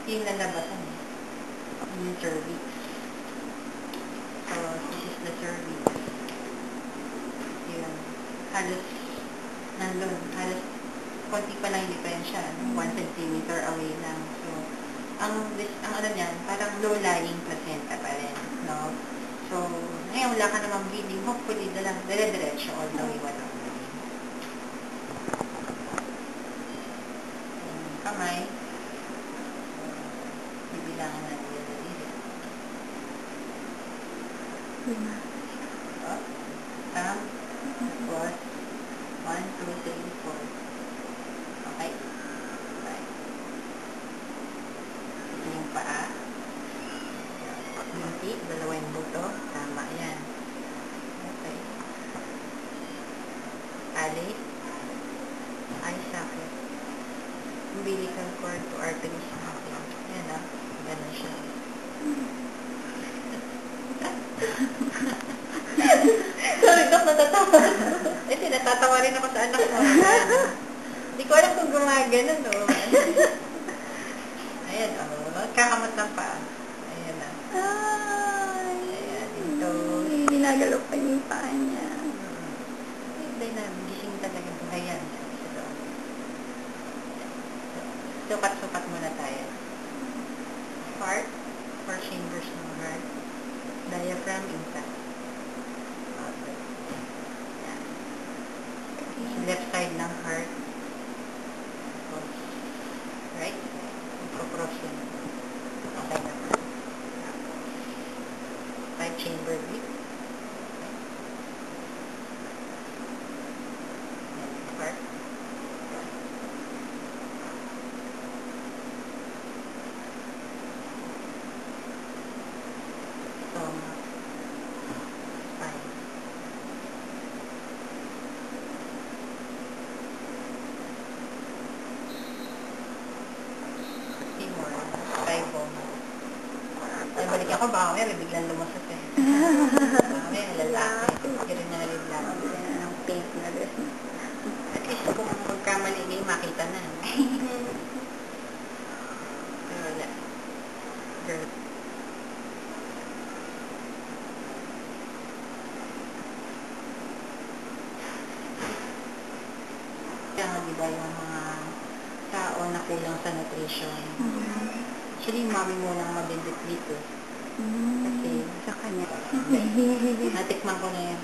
Yung lalabasan eh. Yung cervix. So, this is the cervix. Yun. Halos, nandun. Halos, konti pa lang yung diferensya. 1 centimeter away lang. So, ang ano niyan, parang low-lying placenta pa rin. No? So, ngayon wala ka namang bleeding. Hopefully, dire-diretso all the way walang bleeding. Kamay. Bibilangan natin yung daliri. Up. Thumb. Tapos, 1, 2, 3, 4. Okay? Right. Ito yung paa. Hindi, dalawa yung buto. Tama yan. Okay. Tali. Eye socket. Umbilical cord to arteries natin. Yan ah. Ganun siya. Sorry, Dok, natatawa. Eh, natatawa rin ako sa anak mo. Hindi ko alam kung gumaganon, no? Ayan, oh. Kakamot ng paa. Ayan na. Ayan, ito. Ginagalaw pa yung paa niya. Hindi na, gising talaga. Ayan. Sukat-sukat muna tayo. Heart, 4 chambers ng heart. Diaphragm intact. Okay. Ayan. Left side ng heart. Tapos, right side. Ipro-cross yun. Side ng heart. Tapos, 5 chamber beat. Heart. Stomach. Spine. Femur. Thigh bone. Ay, balik ako, baka may biglang lumasot eh. Baka may lalaki. Hindi rin na naliblang. Ang pink na dress niya. At least kung magkamali ngayon, makita na. Pero wala. Girl. Kaya nga diba yung mga tao na kulang sa nutrition. Actually, yung mami mo lang mabindit dito. Kasi Sa kanya. natikman ko na yan.